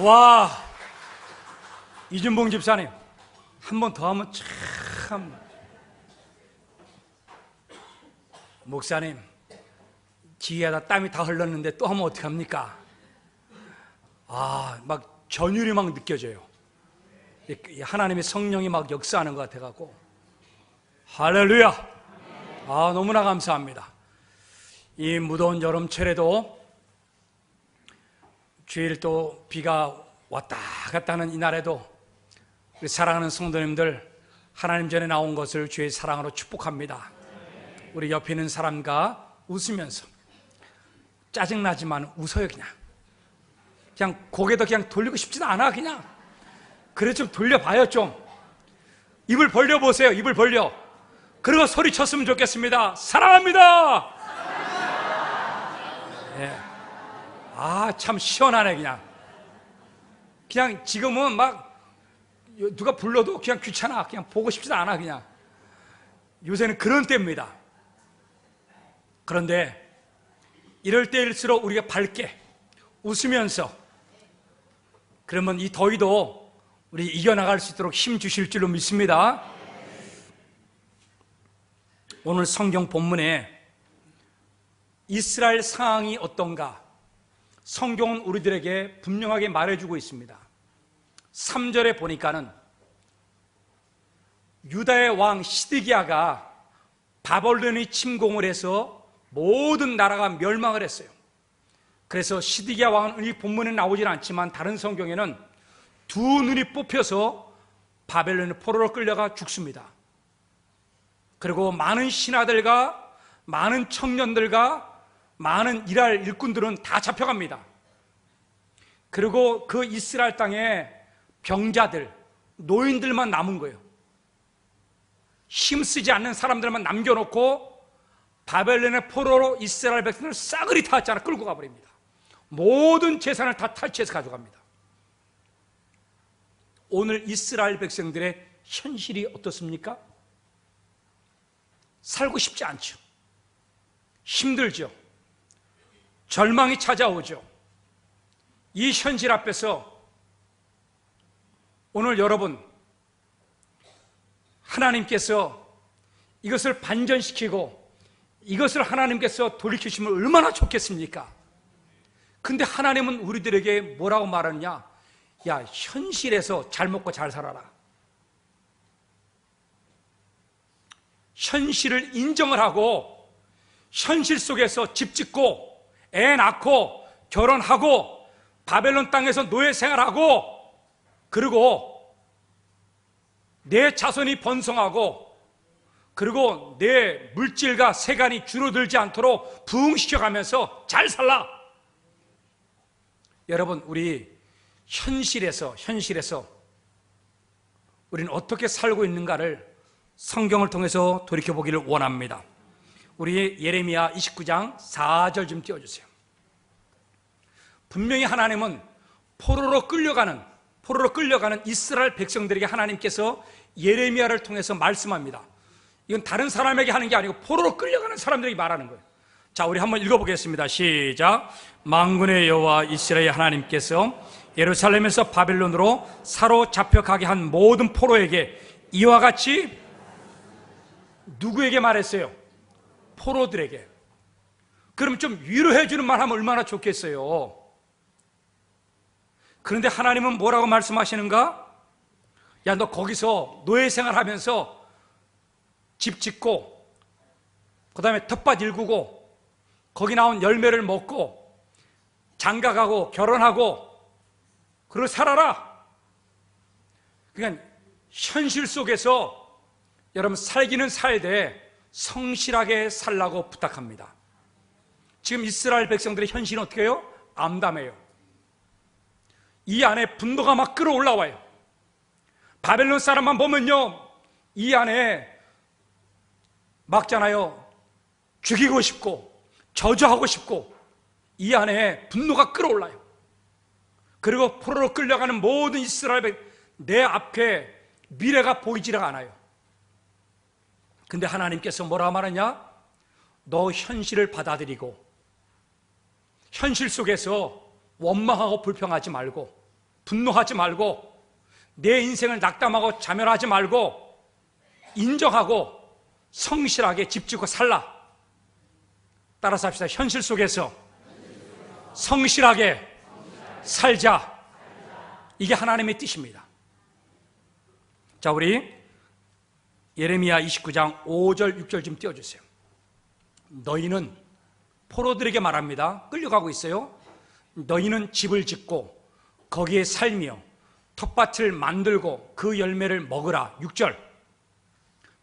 와, 이준봉 집사님, 한 번 더 하면 참. 목사님, 뒤에다 땀이 다 흘렀는데 또 하면 어떡합니까? 막 전율이 막 느껴져요. 하나님의 성령이 막 역사하는 것 같아갖고. 할렐루야! 너무나 감사합니다. 이 무더운 여름철에도 주일 또 비가 왔다 갔다 하는 이 날에도 우리 사랑하는 성도님들, 하나님 전에 나온 것을 주의 사랑으로 축복합니다. 우리 옆에 있는 사람과 웃으면서, 짜증나지만 웃어요. 그냥 고개도 그냥 돌리고 싶지도 않아. 그냥 그래 좀 돌려봐요. 좀 입을 벌려보세요. 입을 벌려. 그리고 소리쳤으면 좋겠습니다. 사랑합니다. 예. 참 시원하네. 그냥 지금은 막 누가 불러도 그냥 귀찮아. 그냥 보고 싶지도 않아. 그냥 요새는 그런 때입니다. 그런데 이럴 때일수록 우리가 밝게 웃으면서, 그러면 이 더위도 우리 이겨나갈 수 있도록 힘 주실 줄로 믿습니다. 오늘 성경 본문에 이스라엘 상황이 어떤가 성경은 우리들에게 분명하게 말해주고 있습니다. 3절에 보니까는 유다의 왕 시드기야가 바벨론이 침공을 해서 모든 나라가 멸망을 했어요. 그래서 시드기야 왕은 이 본문에 나오진 않지만 다른 성경에는 두 눈이 뽑혀서 바벨론의 포로로 끌려가 죽습니다. 그리고 많은 신하들과 많은 청년들과 많은 일할 일꾼들은 다 잡혀갑니다. 그리고 그 이스라엘 땅에 병자들, 노인들만 남은 거예요. 힘쓰지 않는 사람들만 남겨놓고 바벨론의 포로로 이스라엘 백성을 싸그리 타잖아 끌고 가버립니다. 모든 재산을 다 탈취해서 가져갑니다. 오늘 이스라엘 백성들의 현실이 어떻습니까? 살고 싶지 않죠. 힘들죠. 절망이 찾아오죠. 이 현실 앞에서 오늘 여러분, 하나님께서 이것을 반전시키고 이것을 하나님께서 돌이키시면 얼마나 좋겠습니까? 근데 하나님은 우리들에게 뭐라고 말하느냐? 야, 현실에서 잘 먹고 잘 살아라. 현실을 인정을 하고 현실 속에서 집 짓고 애 낳고 결혼하고 바벨론 땅에서 노예 생활하고, 그리고 내 자손이 번성하고, 그리고 내 물질과 세간이 줄어들지 않도록 부흥시켜가면서 잘 살라. 여러분, 우리 현실에서 우리는 어떻게 살고 있는가를 성경을 통해서 돌이켜보기를 원합니다. 우리 예레미야 29장 4절 좀 띄워주세요. 분명히 하나님은 포로로 끌려가는 이스라엘 백성들에게 하나님께서 예레미야를 통해서 말씀합니다. 이건 다른 사람에게 하는 게 아니고 포로로 끌려가는 사람들에게 말하는 거예요. 자, 우리 한번 읽어보겠습니다. 시작. 만군의 여호와 이스라엘 하나님께서 예루살렘에서 바벨론으로 사로잡혀 가게 한 모든 포로에게 이와 같이, 누구에게 말했어요? 포로들에게. 그럼 좀 위로해 주는 말 하면 얼마나 좋겠어요. 그런데 하나님은 뭐라고 말씀하시는가? 야, 너 거기서 노예 생활하면서 집 짓고, 그 다음에 텃밭 일구고, 거기 나온 열매를 먹고, 장가가고 결혼하고, 그러고 살아라. 그러니까 현실 속에서 여러분 살기는 살되 성실하게 살라고 부탁합니다. 지금 이스라엘 백성들의 현실은 어떻게 해요? 암담해요. 이 안에 분노가 막 끌어올라와요. 바벨론 사람만 보면요, 이 안에 막잖아요. 죽이고 싶고 저주하고 싶고, 이 안에 분노가 끌어올라요. 그리고 포로로 끌려가는 모든 이스라엘 내 앞에 미래가 보이지가 않아요. 근데 하나님께서 뭐라 말하냐? 너 현실을 받아들이고 현실 속에서 원망하고 불평하지 말고, 분노하지 말고, 내 인생을 낙담하고 자멸하지 말고, 인정하고 성실하게 집지고 살라. 따라서 합시다. 현실 속에서 성실하게 살자. 이게 하나님의 뜻입니다. 자, 우리 예레미야 29장 5절 6절 좀 띄워주세요. 너희는, 포로들에게 말합니다. 끌려가고 있어요. 너희는 집을 짓고 거기에 살며 텃밭을 만들고 그 열매를 먹으라. 6절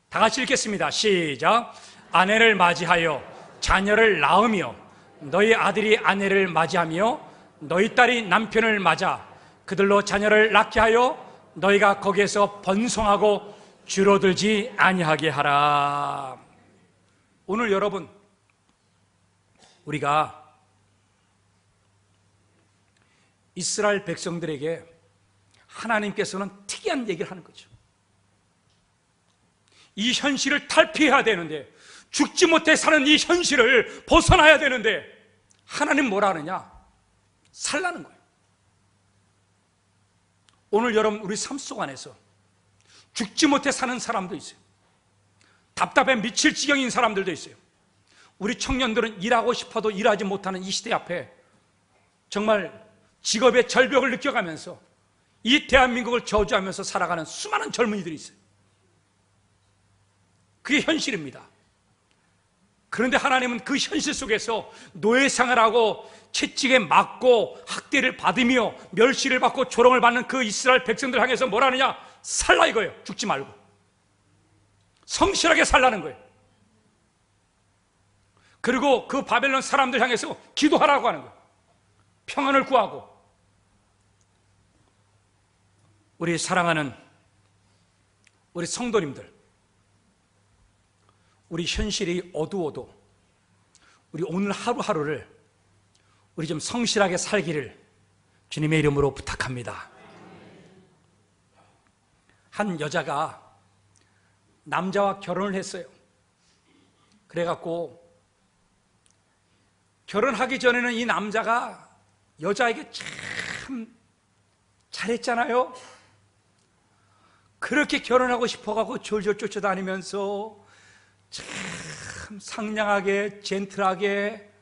다 같이 읽겠습니다. 시작. 아내를 맞이하여 자녀를 낳으며 너희 아들이 아내를 맞이하며 너희 딸이 남편을 맞아 그들로 자녀를 낳게 하여 너희가 거기에서 번성하고 줄어들지 아니하게 하라. 오늘 여러분, 우리가 이스라엘 백성들에게 하나님께서는 특이한 얘기를 하는 거죠. 이 현실을 탈피해야 되는데, 죽지 못해 사는 이 현실을 벗어나야 되는데, 하나님 뭐라 하느냐? 살라는 거예요. 오늘 여러분, 우리 삶 속 안에서 죽지 못해 사는 사람도 있어요. 답답해 미칠 지경인 사람들도 있어요. 우리 청년들은 일하고 싶어도 일하지 못하는 이 시대 앞에 정말 직업의 절벽을 느껴가면서 이 대한민국을 저주하면서 살아가는 수많은 젊은이들이 있어요. 그게 현실입니다. 그런데 하나님은 그 현실 속에서 노예생활하고 채찍에 맞고 학대를 받으며 멸시를 받고 조롱을 받는 그 이스라엘 백성들 향해서 뭐라 하느냐? 살라 이거예요. 죽지 말고 성실하게 살라는 거예요. 그리고 그 바벨론 사람들 향해서 기도하라고 하는 거예요. 평안을 구하고. 우리 사랑하는 우리 성도님들, 우리 현실이 어두워도 우리 오늘 하루하루를 우리 좀 성실하게 살기를 주님의 이름으로 부탁합니다. 한 여자가 남자와 결혼을 했어요. 그래갖고 결혼하기 전에는 이 남자가 여자에게 참 잘했잖아요. 그렇게 결혼하고 싶어가고 졸졸 쫓아다니면서 참 상냥하게 젠틀하게,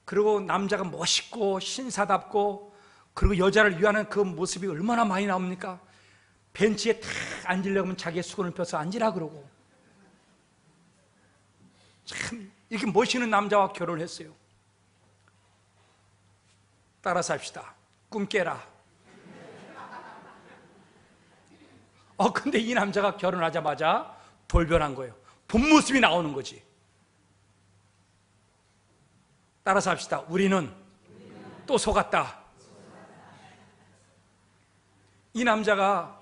그리고 남자가 멋있고 신사답고, 그리고 여자를 위하는 그 모습이 얼마나 많이 나옵니까? 벤치에 탁 앉으려면 자기의 수건을 펴서 앉으라 그러고, 참 이렇게 멋있는 남자와 결혼을 했어요. 따라서 합시다. 꿈 깨라. 근데 이 남자가 결혼하자마자 돌변한 거예요. 본 모습이 나오는 거지. 따라서 합시다. 우리는 또 속았다. 이 남자가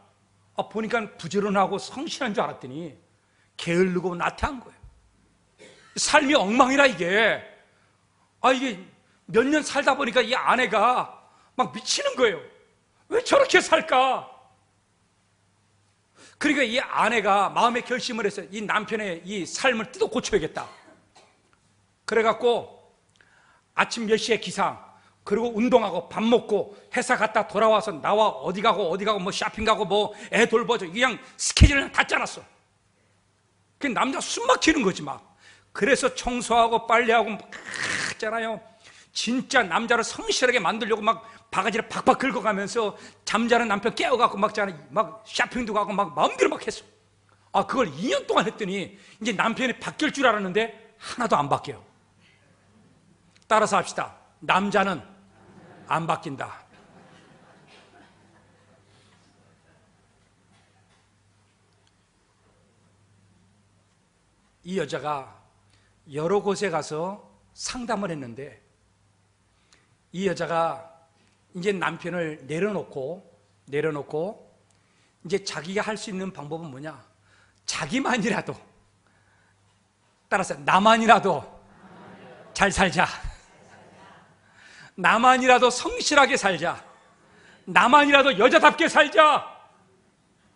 보니까 부지런하고 성실한 줄 알았더니 게을르고 나태한 거예요. 삶이 엉망이라 이게. 이게 몇 년 살다 보니까 이 아내가 막 미치는 거예요. 왜 저렇게 살까? 그러니까 이 아내가 마음의 결심을 해서 이 남편의 이 삶을 뜯어 고쳐야겠다. 그래갖고 아침 몇 시에 기상, 그리고 운동하고 밥 먹고 회사 갔다 돌아와서 나와 어디 가고 뭐 쇼핑 가고 뭐 애 돌보죠. 그냥 스케줄을 다 짜놨어. 그 남자 숨 막히는 거지 막. 그래서 청소하고 빨래하고 막 했잖아요. 진짜 남자를 성실하게 만들려고 막 바가지를 팍팍 긁어가면서 잠자는 남편 깨워갖고 막 쇼핑도 가고 막 마음대로 막 했어. 그걸 2년 동안 했더니 이제 남편이 바뀔 줄 알았는데 하나도 안 바뀌어요. 따라서 합시다. 남자는 안 바뀐다. 이 여자가 여러 곳에 가서 상담을 했는데, 이 여자가 이제 남편을 내려놓고 이제 자기가 할 수 있는 방법은 뭐냐? 자기만이라도, 따라서 나만이라도 잘 살자. 나만이라도 성실하게 살자. 나만이라도 여자답게 살자.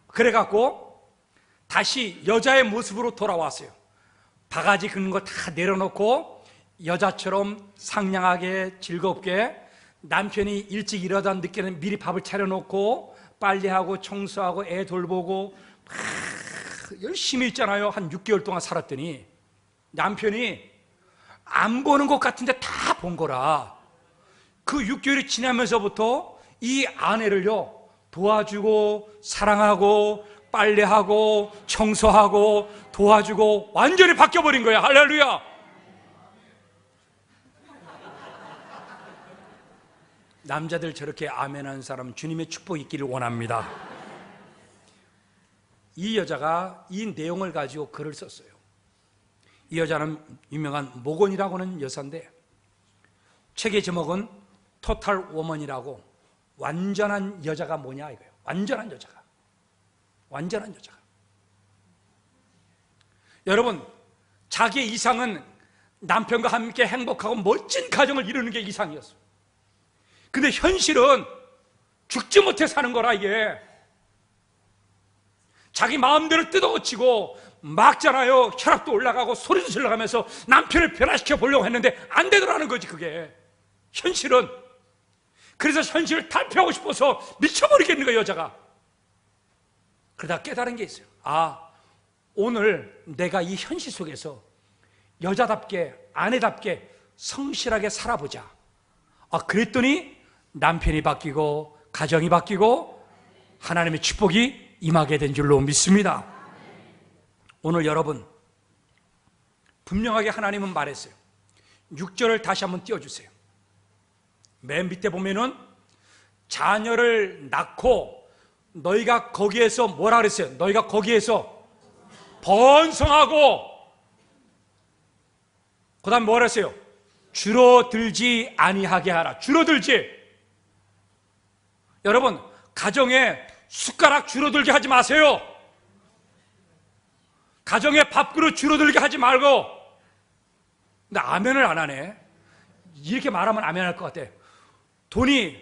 그래갖고 다시 여자의 모습으로 돌아왔어요. 바가지 긁는 거 다 내려놓고 여자처럼 상냥하게 즐겁게 남편이 일찍 일어나다 늦게는 미리 밥을 차려놓고 빨래하고 청소하고 애 돌보고 막 열심히 있잖아요. 한 6개월 동안 살았더니 남편이 안 보는 것 같은데 다 본 거라. 그 6개월이 지나면서부터 이 아내를요 도와주고 사랑하고 빨래하고 청소하고 도와주고 완전히 바뀌어버린 거야. 할렐루야. 남자들 저렇게 아멘하는 사람 주님의 축복 있기를 원합니다. 이 여자가 이 내용을 가지고 글을 썼어요. 이 여자는 유명한 모건이라고 하는 여사인데 책의 제목은 토탈 워먼이라고, 완전한 여자가 뭐냐 이거예요. 완전한 여자가. 여러분, 자기의 이상은 남편과 함께 행복하고 멋진 가정을 이루는 게 이상이었어요. 근데 현실은 죽지 못해 사는 거라. 이게 자기 마음대로 뜯어고치고 막잖아요. 혈압도 올라가고 소리도 질러가면서 남편을 변화시켜 보려고 했는데 안 되더라는 거지. 그게 현실은. 그래서 현실을 탈피하고 싶어서 미쳐버리겠는 거예요, 여자가. 그러다 깨달은 게 있어요. 아, 오늘 내가 이 현실 속에서 여자답게, 아내답게 성실하게 살아보자. 아, 그랬더니 남편이 바뀌고 가정이 바뀌고 하나님의 축복이 임하게 된 줄로 믿습니다. 오늘 여러분, 분명하게 하나님은 말했어요. 6절을 다시 한번 띄워주세요. 맨 밑에 보면은 자녀를 낳고 너희가 거기에서 뭐라 그랬어요? 너희가 거기에서 번성하고, 그 다음 뭐라 했어요? 줄어들지 아니하게 하라. 줄어들지. 여러분, 가정에 숟가락 줄어들게 하지 마세요. 가정에 밥그릇 줄어들게 하지 말고. 근데 아멘을 안 하네. 이렇게 말하면 아멘 할 것 같아. 돈이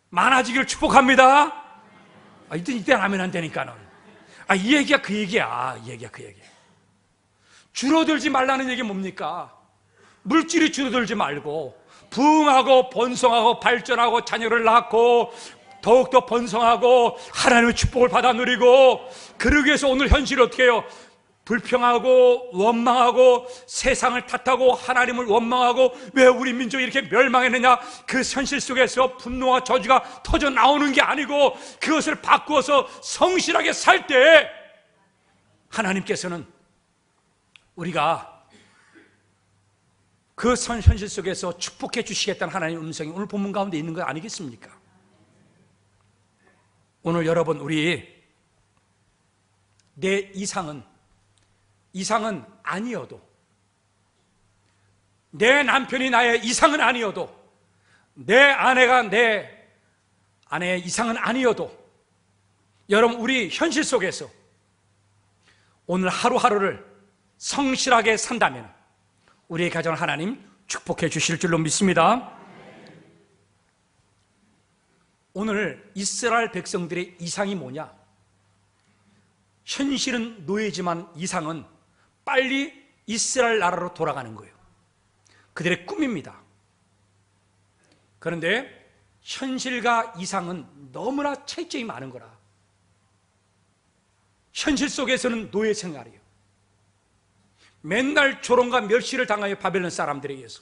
많아지기를 축복합니다. 아, 이때는 아멘 안 되니까는. 아, 이 얘기가 그 얘기야. 이 얘기야, 그 얘기. 줄어들지 말라는 얘기 뭡니까? 물질이 줄어들지 말고 부흥하고 번성하고 발전하고 자녀를 낳고 더욱더 번성하고 하나님의 축복을 받아 누리고, 그러기 위해서 오늘 현실이 어떻게 해요? 불평하고 원망하고 세상을 탓하고 하나님을 원망하고 왜 우리 민족이 이렇게 멸망했느냐, 그 현실 속에서 분노와 저주가 터져 나오는 게 아니고 그것을 바꾸어서 성실하게 살 때 하나님께서는 우리가 그 현실 속에서 축복해 주시겠다는 하나님의 음성이 오늘 본문 가운데 있는 거 아니겠습니까? 오늘 여러분, 우리 내 이상은 아니어도, 내 남편이 나의 이상은 아니어도, 내 아내가 내 아내의 이상은 아니어도, 여러분, 우리 현실 속에서 오늘 하루하루를 성실하게 산다면 우리의 가정을 하나님 축복해 주실 줄로 믿습니다. 오늘 이스라엘 백성들의 이상이 뭐냐? 현실은 노예지만 이상은 빨리 이스라엘 나라로 돌아가는 거예요. 그들의 꿈입니다. 그런데 현실과 이상은 너무나 차이점이 많은 거라. 현실 속에서는 노예 생활이에요. 맨날 조롱과 멸시를 당하여 바벨론 사람들에 의해서.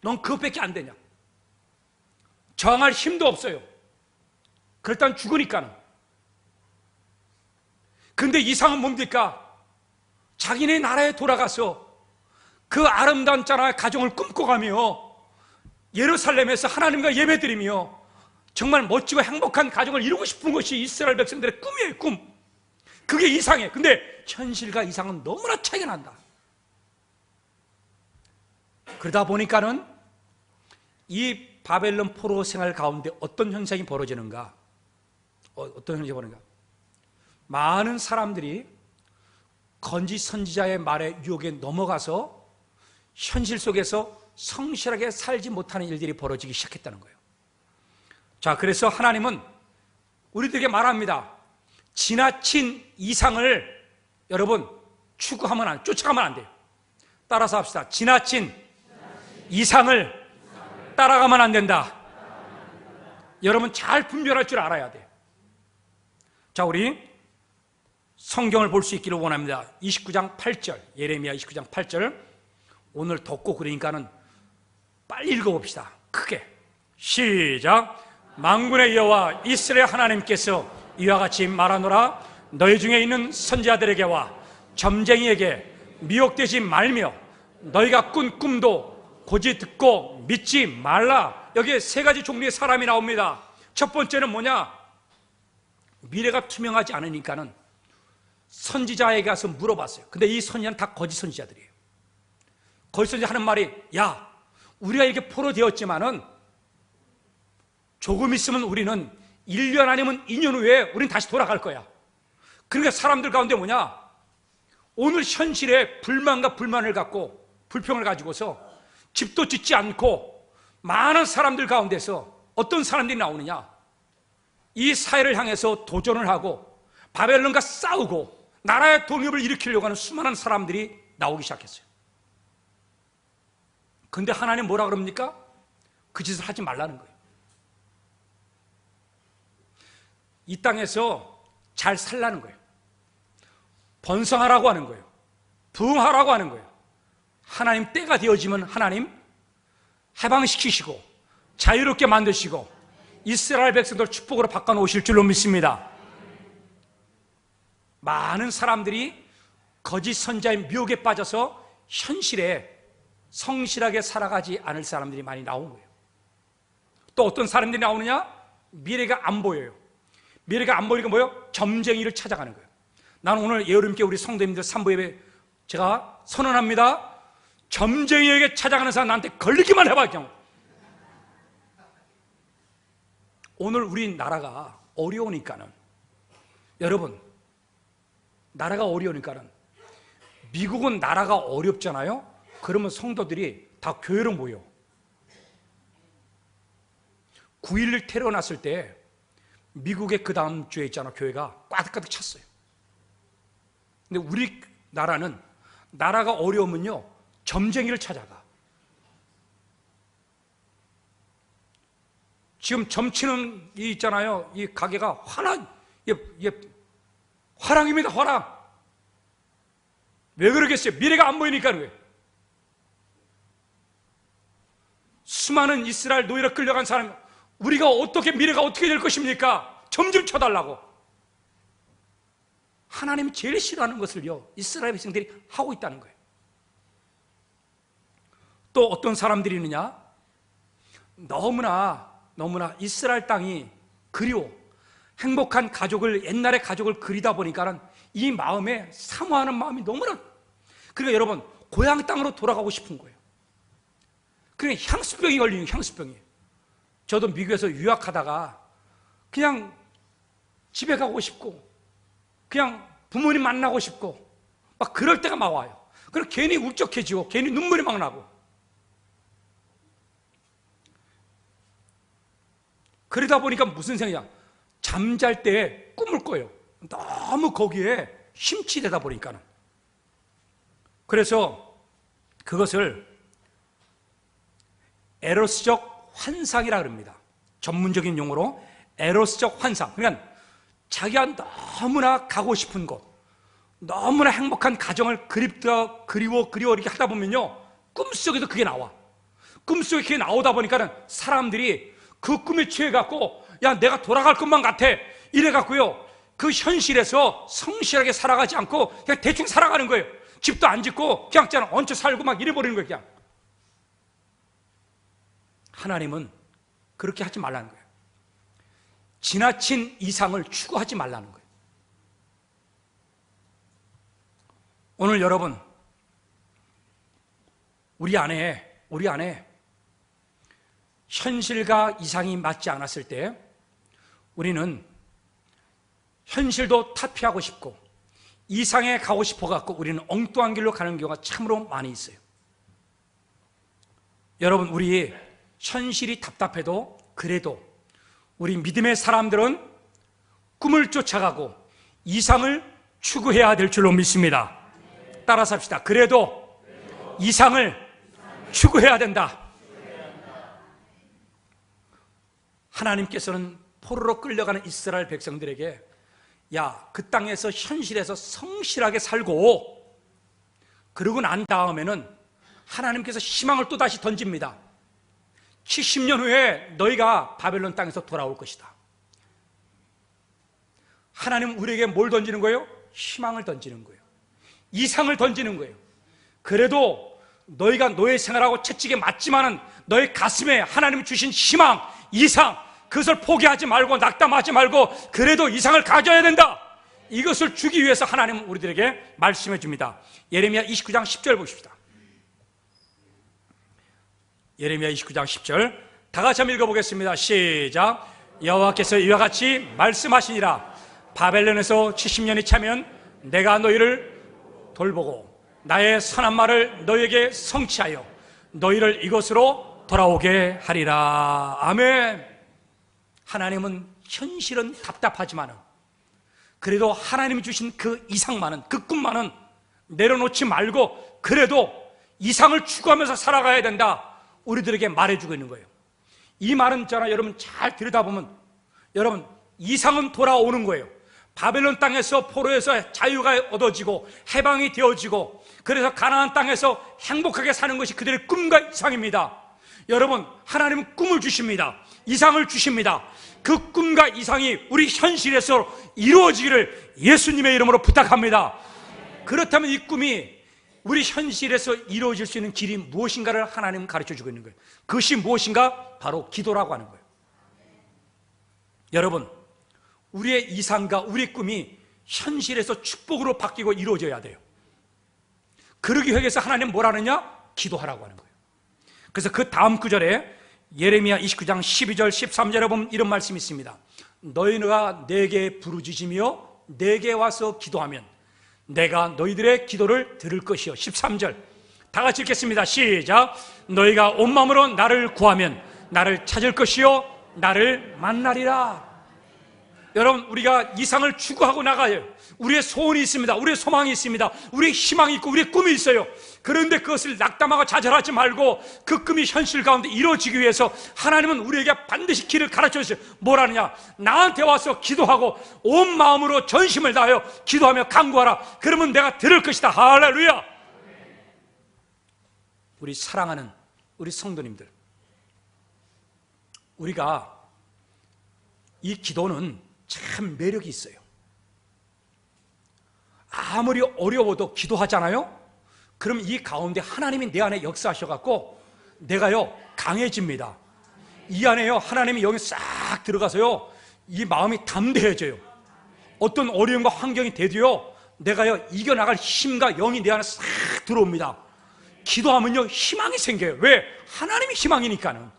넌 그것밖에 안 되냐? 저항할 힘도 없어요. 그렇다면 죽으니까는. 근데 이상은 뭡니까? 자기네 나라에 돌아가서 그 아름다운 자라의 가정을 꿈꿔가며 예루살렘에서 하나님과 예배드리며 정말 멋지고 행복한 가정을 이루고 싶은 것이 이스라엘 백성들의 꿈이에요. 꿈. 그게 이상해. 근데 현실과 이상은 너무나 차이가 난다. 그러다 보니까는 이 바벨론 포로 생활 가운데 어떤 현상이 벌어지는가? 어떤 현상이 벌어지는가? 많은 사람들이 건지 선지자의 말에 유혹에 넘어가서 현실 속에서 성실하게 살지 못하는 일들이 벌어지기 시작했다는 거예요. 자, 그래서 하나님은 우리들에게 말합니다. 지나친 이상을 여러분 쫓아가면 안 돼요. 따라서 합시다. 지나친 이상을 따라가면 안 된다. 여러분 잘 분별할 줄 알아야 돼. 자, 우리 성경을 볼 수 있기를 원합니다. 29장 8절, 예레미야 29장 8절. 오늘 덥고 그러니까는 빨리 읽어봅시다. 크게. 시작. 만군의 여호와 이스라엘 하나님께서 이와 같이 말하노라. 너희 중에 있는 선지자들에게와 점쟁이에게 미혹되지 말며 너희가 꾼 꿈도 고지 듣고 믿지 말라. 여기에 세 가지 종류의 사람이 나옵니다. 첫 번째는 뭐냐? 미래가 투명하지 않으니까는 선지자에게 가서 물어봤어요. 근데 이 선지자는 다 거짓 선지자들이에요. 거짓 선지자 하는 말이, 야, 우리가 이렇게 포로되었지만은 조금 있으면 우리는 1년 아니면 2년 후에 우린 다시 돌아갈 거야. 그러니까 사람들 가운데 뭐냐? 오늘 현실에 불만과 불만을 갖고 불평을 가지고서 집도 짓지 않고 많은 사람들 가운데서 어떤 사람들이 나오느냐? 이 사회를 향해서 도전을 하고 바벨론과 싸우고 나라의 독립을 일으키려고 하는 수많은 사람들이 나오기 시작했어요. 근데 하나님 뭐라 그럽니까? 그 짓을 하지 말라는 거예요. 이 땅에서 잘 살라는 거예요. 번성하라고 하는 거예요. 부흥하라고 하는 거예요. 하나님 때가 되어지면 하나님 해방시키시고 자유롭게 만드시고 이스라엘 백성들 축복으로 바꿔놓으실 줄로 믿습니다. 많은 사람들이 거짓 선자의 미혹에 빠져서 현실에 성실하게 살아가지 않을 사람들이 많이 나온 거예요. 또 어떤 사람들이 나오느냐? 미래가 안 보여요. 미래가 안 보이니까 뭐예요? 점쟁이를 찾아가는 거예요. 나는 오늘 예어름께 우리 성도님들 3부 예배 제가 선언합니다. 점쟁이에게 찾아가는 사람 나한테 걸리기만 해봐. 그냥. 오늘 우리 나라가 어려우니까는, 여러분, 나라가 어려우니까는, 미국은 나라가 어렵잖아요? 그러면 성도들이 다 교회로 모여. 9.11 테러 났을 때 미국의 그 다음 주에 있잖아, 교회가 꽉 찼어요. 근데 우리 나라는 나라가 어려우면요 점쟁이를 찾아가. 지금 점치는 이 있잖아요, 이 가게가 화랑입니다. 화랑. 왜 그러겠어요? 미래가 안 보이니까. 왜? 수많은 이스라엘 노예로 끌려간 사람, 우리가 어떻게, 미래가 어떻게 될 것입니까? 점 좀 쳐달라고. 하나님이 제일 싫어하는 것을요 이스라엘 백성들이 하고 있다는 거예요. 또 어떤 사람들이 있느냐? 너무나 이스라엘 땅이 그리워, 행복한 가족을, 옛날의 가족을 그리다 보니까는 이 마음에 사모하는 마음이 너무나, 그러니까 여러분 고향 땅으로 돌아가고 싶은 거예요. 그러니까 향수병이 걸리는, 향수병이. 저도 미국에서 유학하다가 그냥 집에 가고 싶고 그냥 부모님 만나고 싶고 막 그럴 때가 막 와요. 그럼 괜히 울적해지고 괜히 눈물이 막 나고. 그러다 보니까 무슨 생각이야? 잠잘 때 꿈을 꿔요. 너무 거기에 심취되다 보니까는. 그래서 그것을 에로스적 환상이라 그럽니다. 전문적인 용어로 에로스적 환상. 그러니까 자기가 너무나 가고 싶은 곳, 너무나 행복한 가정을 그리워 이렇게 하다 보면요 꿈속에도 그게 나와. 꿈속에 그게 나오다 보니까는 사람들이 그 꿈에 취해갖고, 야, 내가 돌아갈 것만 같아, 이래갖고요 그 현실에서 성실하게 살아가지 않고 그냥 대충 살아가는 거예요. 집도 안 짓고 그냥 얹혀 살고 막 이래버리는 거예요. 그냥. 하나님은 그렇게 하지 말라는 거예요. 지나친 이상을 추구하지 말라는 거예요. 오늘 여러분, 우리 안에 현실과 이상이 맞지 않았을 때 우리는 현실도 타피하고 싶고 이상에 가고 싶어 갖고 우리는 엉뚱한 길로 가는 경우가 참으로 많이 있어요. 여러분, 우리 현실이 답답해도 그래도 우리 믿음의 사람들은 꿈을 쫓아가고 이상을 추구해야 될 줄로 믿습니다. 따라서 합시다. 그래도 이상을 추구해야 된다. 하나님께서는 포로로 끌려가는 이스라엘 백성들에게 야, 그 땅에서 현실에서 성실하게 살고 그러고 난 다음에는 하나님께서 희망을 또 다시 던집니다. 70년 후에 너희가 바벨론 땅에서 돌아올 것이다. 하나님은 우리에게 뭘 던지는 거예요? 희망을 던지는 거예요. 이상을 던지는 거예요. 그래도 너희가 노예 생활하고 채찍에 맞지만은 너희 가슴에 하나님이 주신 희망, 이상, 그것을 포기하지 말고 낙담하지 말고 그래도 이상을 가져야 된다. 이것을 주기 위해서 하나님은 우리들에게 말씀해 줍니다. 예레미야 29장 10절 보십시다. 예레미야 29장 10절 다 같이 한번 읽어보겠습니다. 시작. 여호와께서 이와 같이 말씀하시니라. 바벨론에서 70년이 차면 내가 너희를 돌보고 나의 선한 말을 너희에게 성취하여 너희를 이곳으로 돌아오게 하리라. 아멘. 하나님은 현실은 답답하지만 그래도 하나님이 주신 그 이상만은, 그 꿈만은 내려놓지 말고 그래도 이상을 추구하면서 살아가야 된다. 우리들에게 말해주고 있는 거예요. 이 말은 있잖아요, 여러분 잘 들여다보면 여러분 이상은 돌아오는 거예요. 바벨론 땅에서 포로에서 자유가 얻어지고 해방이 되어지고 그래서 가나안 땅에서 행복하게 사는 것이 그들의 꿈과 이상입니다. 여러분, 하나님은 꿈을 주십니다. 이상을 주십니다. 그 꿈과 이상이 우리 현실에서 이루어지기를 예수님의 이름으로 부탁합니다. 그렇다면 이 꿈이 우리 현실에서 이루어질 수 있는 길이 무엇인가를 하나님은 가르쳐주고 있는 거예요. 그것이 무엇인가? 바로 기도라고 하는 거예요. 여러분, 우리의 이상과 우리의 꿈이 현실에서 축복으로 바뀌고 이루어져야 돼요. 그러기 위해서 하나님은 뭘 하느냐? 기도하라고 하는 거예요. 그래서 그 다음 구절에 예레미야 29장 12절 13절에 보면 이런 말씀이 있습니다. 너희가 내게 부르짖으며 내게 와서 기도하면 내가 너희들의 기도를 들을 것이요. 13절 다 같이 읽겠습니다. 시작. 너희가 온 마음으로 나를 구하면 나를 찾을 것이요 나를 만나리라. 여러분, 우리가 이상을 추구하고 나가요. 우리의 소원이 있습니다. 우리의 소망이 있습니다. 우리의 희망이 있고 우리의 꿈이 있어요. 그런데 그것을 낙담하고 좌절하지 말고 그 꿈이 현실 가운데 이루어지기 위해서 하나님은 우리에게 반드시 길을 가르쳐주세요. 뭘 하느냐? 나한테 와서 기도하고 온 마음으로 전심을 다하여 기도하며 간구하라. 그러면 내가 들을 것이다. 할렐루야. 우리 사랑하는 우리 성도님들, 우리가 이 기도는 참 매력이 있어요. 아무리 어려워도 기도하잖아요. 그럼 이 가운데 하나님이 내 안에 역사하셔갖고 내가요 강해집니다. 이 안에요 하나님이 여기 싹 들어가서요 이 마음이 담대해져요. 어떤 어려움과 환경이 돼도요 내가요 이겨나갈 힘과 영이 내 안에 싹 들어옵니다. 기도하면요 희망이 생겨요. 왜? 하나님이 희망이니까는.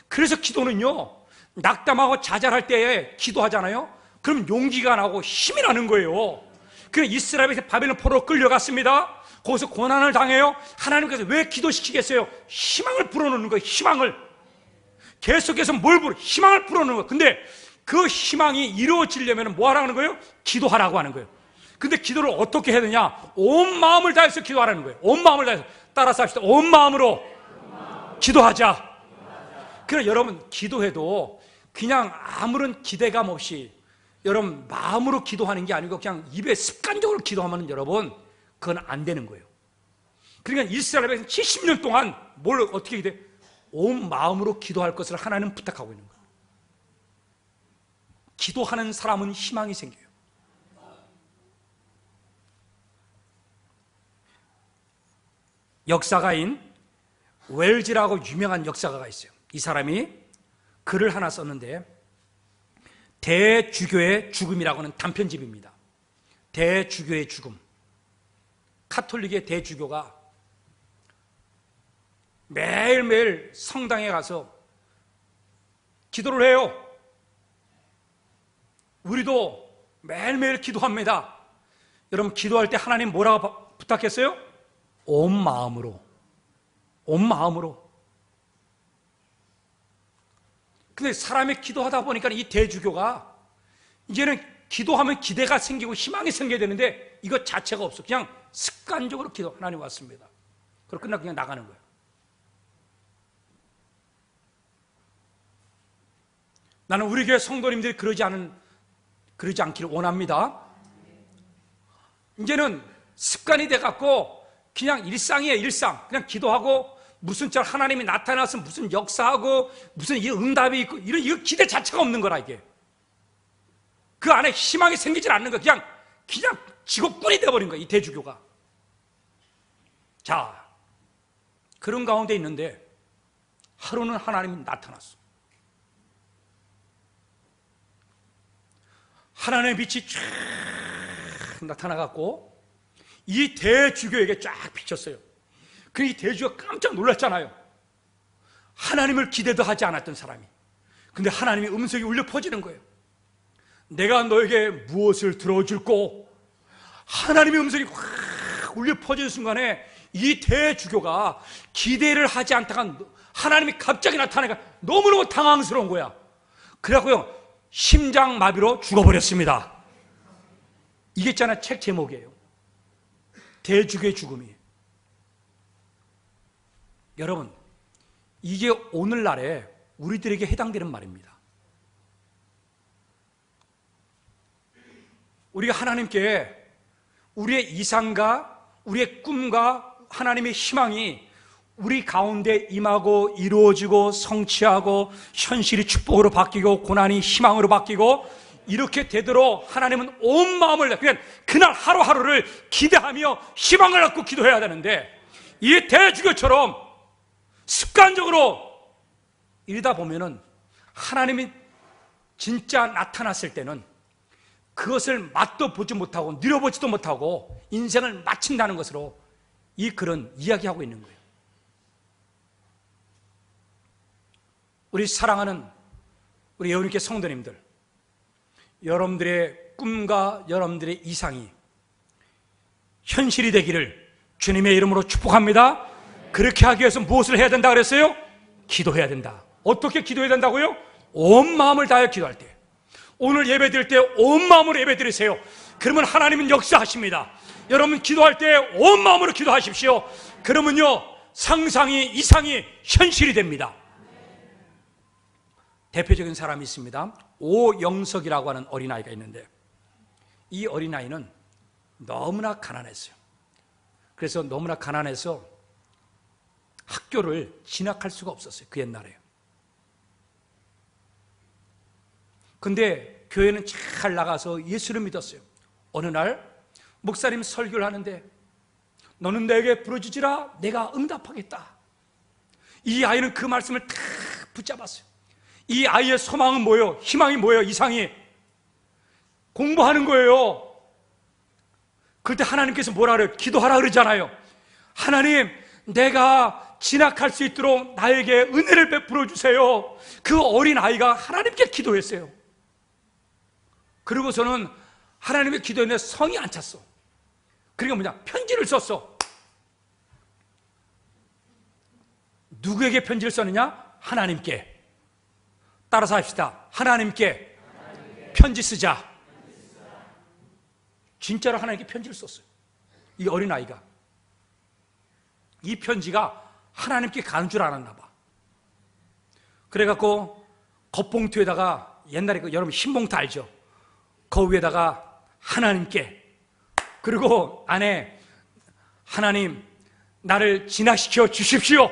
그래서 기도는요 낙담하고 좌절할 때에 기도하잖아요. 그럼 용기가 나고 힘이 나는 거예요. 그래서 이스라엘이 바벨론 포로로 끌려갔습니다. 거기서 고난을 당해요. 하나님께서 왜 기도시키겠어요? 희망을 불어넣는 거예요. 희망을 계속해서 뭘 불어? 희망을 불어넣는 거예요. 근데 그 희망이 이루어지려면 뭐 하라는 거예요? 기도하라고 하는 거예요. 근데 기도를 어떻게 해야 되냐? 온 마음을 다해서 기도하라는 거예요. 온 마음을 다해서. 따라서 합시다. 온 마음으로 기도하자. 그래, 여러분 기도해도 그냥 아무런 기대감 없이 여러분 마음으로 기도하는 게 아니고 그냥 입에 습관적으로 기도하면 여러분 그건 안 되는 거예요. 그러니까 이스라엘에서 70년 동안 뭘 어떻게 기도해? 온 마음으로 기도할 것을 하나님 부탁하고 있는 거예요. 기도하는 사람은 희망이 생겨요. 역사가인 웰즈라고 유명한 역사가가 있어요. 이 사람이 글을 하나 썼는데 대주교의 죽음이라고 하는 단편집입니다. 대주교의 죽음. 카톨릭의 대주교가 매일매일 성당에 가서 기도를 해요. 우리도 매일매일 기도합니다. 여러분 기도할 때 하나님 뭐라고 부탁했어요? 온 마음으로. 온 마음으로. 근데 사람이 기도하다 보니까 이 대주교가 이제는 기도하면 기대가 생기고 희망이 생겨야 되는데 이것 자체가 없어. 그냥 습관적으로 기도. 하나님 왔습니다. 그리고 끝나고 그냥 나가는 거예요. 나는 우리 교회 성도님들이 그러지 않기를 원합니다. 이제는 습관이 돼갖고 그냥 일상이에요, 일상. 그냥 기도하고 무슨 절 하나님이 나타나서 무슨 역사하고 무슨 이 응답이 있고 이거 기대 자체가 없는 거라 이게. 그 안에 희망이 생기질 않는 거. 그냥 직업군이 돼버린 거야, 이 대주교가. 자, 그런 가운데 있는데 하루는 하나님이 나타났어. 하나님의 빛이 쫙 나타나갖고 이 대주교에게 쫙 비쳤어요. 그 이 대주교가 깜짝 놀랐잖아요. 하나님을 기대도 하지 않았던 사람이. 근데 하나님의 음성이 울려 퍼지는 거예요. 내가 너에게 무엇을 들어줄꼬? 하나님의 음성이 확 울려 퍼지는 순간에 이 대주교가 기대를 하지 않다가 하나님이 갑자기 나타나니까 너무너무 당황스러운 거야. 그래갖고요, 심장마비로 죽어버렸습니다. 이게 있잖아, 책 제목이에요. 대주교의 죽음이. 여러분, 이게 오늘날에 우리들에게 해당되는 말입니다. 우리가 하나님께 우리의 이상과 우리의 꿈과 하나님의 희망이 우리 가운데 임하고 이루어지고 성취하고 현실이 축복으로 바뀌고 고난이 희망으로 바뀌고 이렇게 되도록 하나님은 온 마음을 그냥 그날 하루하루를 기대하며 희망을 갖고 기도해야 되는데, 이 대주교처럼 습관적으로 이러다 보면은 하나님이 진짜 나타났을 때는 그것을 맛도 보지 못하고 누려보지도 못하고 인생을 마친다는 것으로 이 글은 이야기하고 있는 거예요. 우리 사랑하는 우리 예언님께 성도님들, 여러분들의 꿈과 여러분들의 이상이 현실이 되기를 주님의 이름으로 축복합니다. 그렇게 하기 위해서 무엇을 해야 된다 그랬어요? 기도해야 된다. 어떻게 기도해야 된다고요? 온 마음을 다해 기도할 때. 오늘 예배 드릴 때 온 마음으로 예배 드리세요. 그러면 하나님은 역사하십니다. 여러분 기도할 때 온 마음으로 기도하십시오. 그러면요, 상상이 이상이 현실이 됩니다. 대표적인 사람이 있습니다. 오영석이라고 하는 어린아이가 있는데, 이 어린아이는 너무나 가난했어요. 그래서 너무나 가난해서 학교를 진학할 수가 없었어요, 그 옛날에. 근데 교회는 잘 나가서 예수를 믿었어요. 어느 날 목사님 설교를 하는데, 너는 내게 부르짖으라 내가 응답하겠다. 이 아이는 그 말씀을 다 붙잡았어요. 이 아이의 소망은 뭐예요? 희망이 뭐예요? 이상이 공부하는 거예요. 그때 하나님께서 뭐라 그래요? 기도하라 그러잖아요. 하나님, 내가 진학할 수 있도록 나에게 은혜를 베풀어 주세요. 그 어린 아이가 하나님께 기도했어요. 그리고서는 하나님의 기도했는데 성이 안 찼어. 그러니까 뭐냐? 편지를 썼어. 누구에게 편지를 썼느냐? 하나님께. 따라서 합시다. 하나님께 편지 쓰자. 진짜로 하나님께 편지를 썼어요, 이 어린아이가. 이 편지가 하나님께 가는 줄 알았나 봐. 그래갖고 겉봉투에다가, 옛날에 여러분 흰봉투 알죠? 그 위에다가 하나님께, 그리고 안에 하나님 나를 진화시켜 주십시오.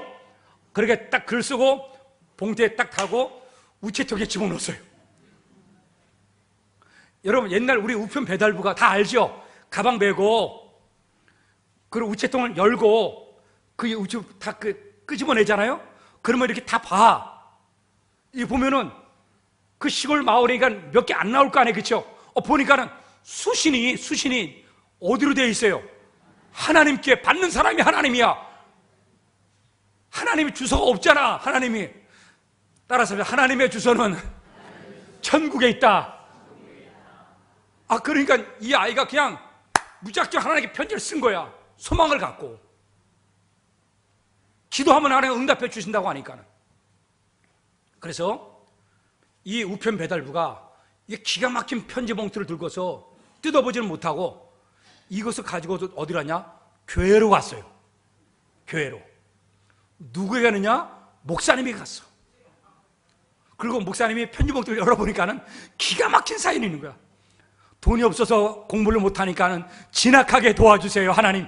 그렇게 딱 글 쓰고 봉투에 딱 달고 우체통에 집어넣었어요. 여러분 옛날 우리 우편 배달부가 다 알죠? 가방 메고 그리고 우체통을 열고 그 우체 다 끄집어내잖아요. 그러면 이렇게 다 봐. 이 보면은 그 시골 마을이니까 몇 개 안 나올 거 아니에요, 그렇죠? 보니까는 수신이 어디로 되어 있어요? 하나님께. 받는 사람이 하나님이야. 하나님의 주소가 없잖아, 하나님이. 따라서 하나님의 주소는 천국에 있다. 그러니까 이 아이가 그냥 무작정 하나님께 편지를 쓴 거야. 소망을 갖고. 기도하면 하나님 응답해 주신다고 하니까는. 그래서 이 우편 배달부가 이게 기가 막힌 편지 봉투를 들고서 뜯어보지는 못하고 이것을 가지고 어디로 갔냐? 교회로 갔어요. 교회로. 누구에게 갔느냐? 목사님이 갔어. 그리고 목사님이 편지봉투를 열어보니까는 기가 막힌 사연이 있는 거야. 돈이 없어서 공부를 못하니까는 진학하게 도와주세요 하나님.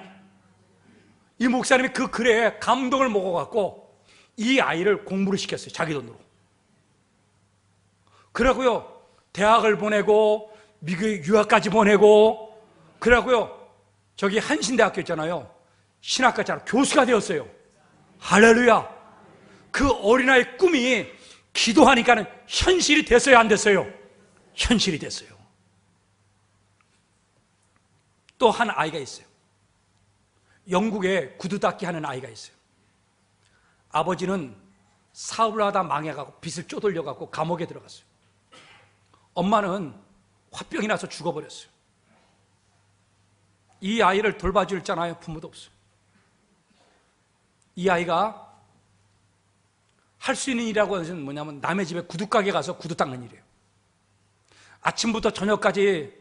이 목사님이 그 글에 감동을 먹어갖고 이 아이를 공부를 시켰어요, 자기 돈으로. 그러고요 대학을 보내고 미국에 유학까지 보내고, 그러고요 저기 한신대학교 있잖아요, 신학과잖아요, 교수가 되었어요. 할렐루야. 그 어린아이의 꿈이 기도하니까는 현실이 됐어요, 안 됐어요? 현실이 됐어요. 또 한 아이가 있어요. 영국에 구두 닦기 하는 아이가 있어요. 아버지는 사업을 하다 망해가고 빚을 쪼들려갖고 감옥에 들어갔어요. 엄마는 화병이 나서 죽어버렸어요. 이 아이를 돌봐줄 잖아요, 부모도 없어요. 이 아이가 할 수 있는 일이라고 하는 것은 뭐냐면 남의 집에 구두가게 가서 구두 닦는 일이에요. 아침부터 저녁까지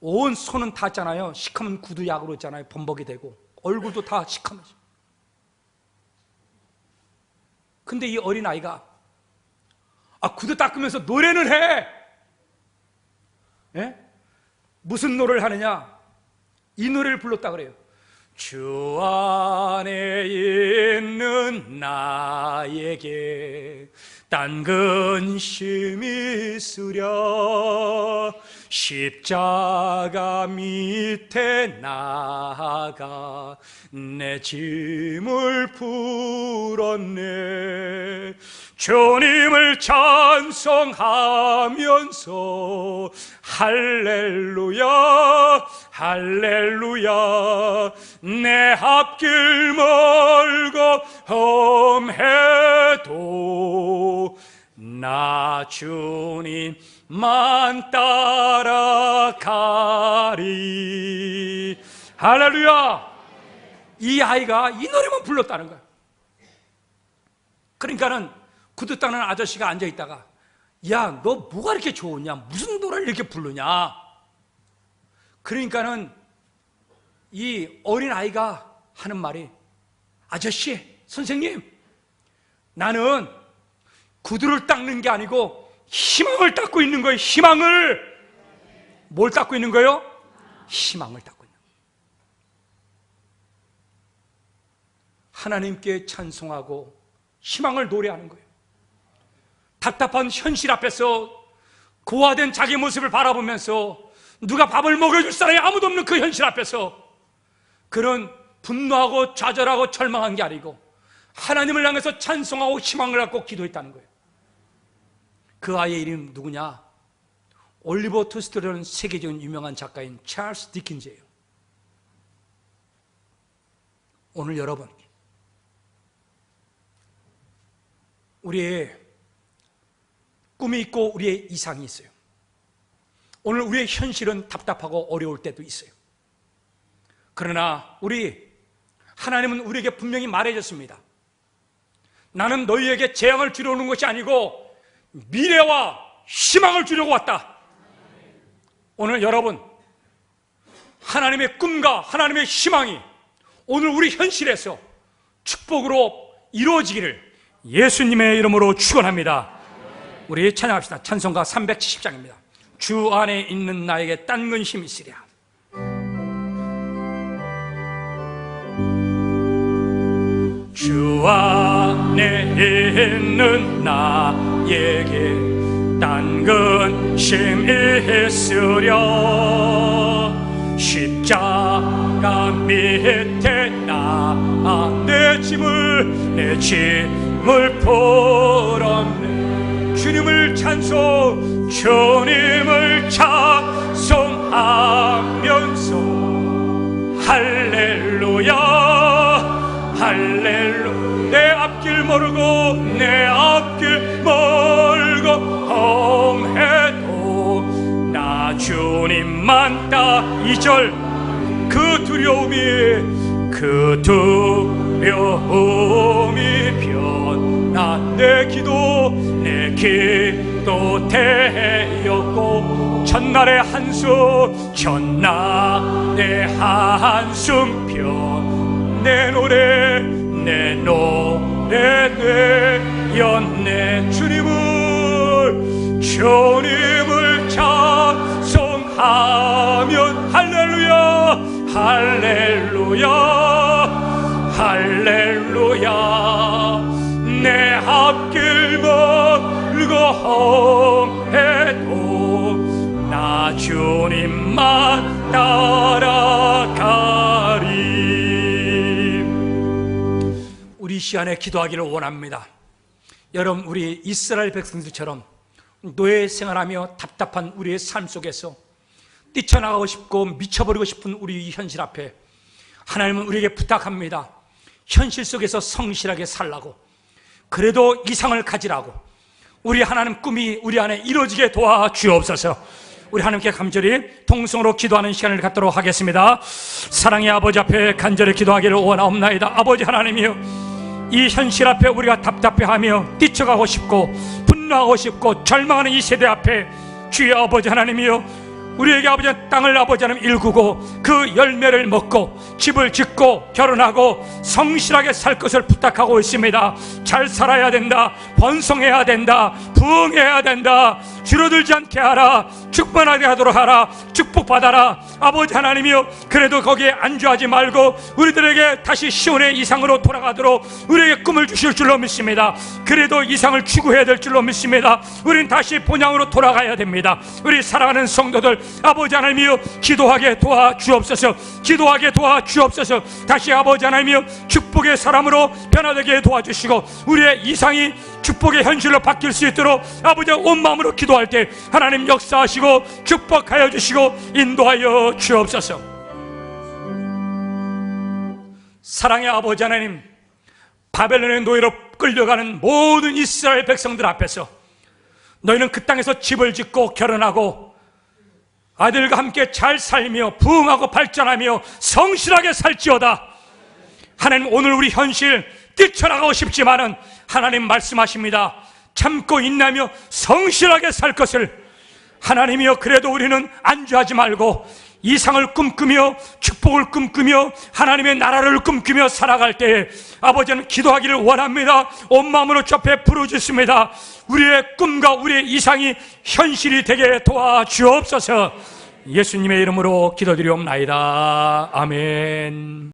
온 손은 탔잖아요. 시커먼 구두 약으로 있잖아요. 범벅이 되고 얼굴도 다 시커매져. 근데 이 어린아이가 구두 닦으면서 노래는 해. 예? 무슨 노래를 하느냐? 이 노래를 불렀다 그래요. 주 안에 있는 나에게 딴 근심이 있으랴 십자가 밑에 나아가 내 짐을 풀었네. 주님을 찬송하면서 할렐루야 할렐루야 내 앞길 멀고 험해도 나 주님만 따라가리. 할렐루야. 이 아이가 이 노래만 불렀다는 거야. 그러니까는 구두 닦는 아저씨가 앉아있다가 야, 너 뭐가 이렇게 좋으냐? 무슨 노래를 이렇게 부르냐? 그러니까는 이 어린아이가 하는 말이 아저씨, 선생님, 나는 구두를 닦는 게 아니고 희망을 닦고 있는 거예요. 희망을. 뭘 닦고 있는 거예요? 희망을 닦고 있는 거예요. 하나님께 찬송하고 희망을 노래하는 거예요. 답답한 현실 앞에서 고화된 자기 모습을 바라보면서 누가 밥을 먹여줄 사람이 아무도 없는 그 현실 앞에서 그런 분노하고 좌절하고 절망한 게 아니고 하나님을 향해서 찬송하고 희망을 갖고 기도했다는 거예요. 그 아이의 이름 누구냐? 올리버 트위스트라는 세계적인 유명한 작가인 찰스 디킨즈예요. 오늘 여러분, 우리의 꿈이 있고 우리의 이상이 있어요. 오늘 우리의 현실은 답답하고 어려울 때도 있어요. 그러나 하나님은 우리에게 분명히 말해줬습니다. 나는 너희에게 재앙을 주려 오는 것이 아니고 미래와 희망을 주려고 왔다. 오늘 여러분, 하나님의 꿈과 하나님의 희망이 오늘 우리 현실에서 축복으로 이루어지기를 예수님의 이름으로 축원합니다. 우리 찬양합시다. 찬송가 370장입니다. 주 안에 있는 나에게 딴 근심이 있으랴. 주 안에 있는 나에게 딴 근심이 있으랴 십자가 밑에 나 내 짐을 풀었네. 주님을 찬송하면서 할렐루야 할렐루야 내 앞길 멀고 험해도 나 주님만 따. 2절 그 두려움이 변화 내 기도 되었고 첫날의 한숨 변 내 노래 되었네. 주님은 주님을 찬송하면 할렐루야 할렐루야 할렐루야 내 앞길 멀고 험해도 나 주님만 따라가리. 우리 시간에 기도하기를 원합니다. 여러분, 우리 이스라엘 백성들처럼 노예 생활하며 답답한 우리의 삶 속에서 뛰쳐나가고 싶고 미쳐버리고 싶은 우리 현실 앞에 하나님은 우리에게 부탁합니다. 현실 속에서 성실하게 살라고, 그래도 이상을 가지라고, 우리 하나님 꿈이 우리 안에 이루어지게 도와주옵소서. 우리 하나님께 간절히 통성으로 기도하는 시간을 갖도록 하겠습니다. 사랑의 아버지 앞에 간절히 기도하기를 원하옵나이다. 아버지 하나님이여, 이 현실 앞에 우리가 답답해하며 뛰쳐가고 싶고 분노하고 싶고 절망하는 이 세대 앞에 주의 아버지 하나님이여, 우리에게 아버지 땅을 아버지 하나님 일구고 그 열매를 먹고 집을 짓고 결혼하고 성실하게 살 것을 부탁하고 있습니다. 잘 살아야 된다, 번성해야 된다, 부흥해야 된다, 줄어들지 않게 하라, 충만하게 하도록 하라, 축복받아라. 아버지 하나님이여, 그래도 거기에 안주하지 말고 우리들에게 다시 시온의 이상으로 돌아가도록 우리에게 꿈을 주실 줄로 믿습니다. 그래도 이상을 추구해야 될 줄로 믿습니다. 우린 다시 본향으로 돌아가야 됩니다. 우리 사랑하는 성도들, 아버지 하나님이여, 기도하게 도와주옵소서. 기도하게 도와주옵소서. 다시 아버지 하나님이여, 축복의 사람으로 변화되게 도와주시고 우리의 이상이 축복의 현실로 바뀔 수 있도록 아버지 온 마음으로 기도할 때 하나님 역사하시고 축복하여 주시고 인도하여 주옵소서. 사랑의 아버지 하나님, 바벨론의 노예로 끌려가는 모든 이스라엘 백성들 앞에서 너희는 그 땅에서 집을 짓고 결혼하고 아들과 함께 잘 살며 부흥하고 발전하며 성실하게 살지어다. 하나님, 오늘 우리 현실 뛰쳐나가고 싶지만은 하나님 말씀하십니다. 참고 인내하며 성실하게 살 것을. 하나님이여, 그래도 우리는 안주하지 말고 이상을 꿈꾸며 축복을 꿈꾸며 하나님의 나라를 꿈꾸며 살아갈 때에 아버지는 기도하기를 원합니다. 온 마음으로 주 앞에 부르짖습니다. 우리의 꿈과 우리의 이상이 현실이 되게 도와주옵소서. 예수님의 이름으로 기도드리옵나이다. 아멘.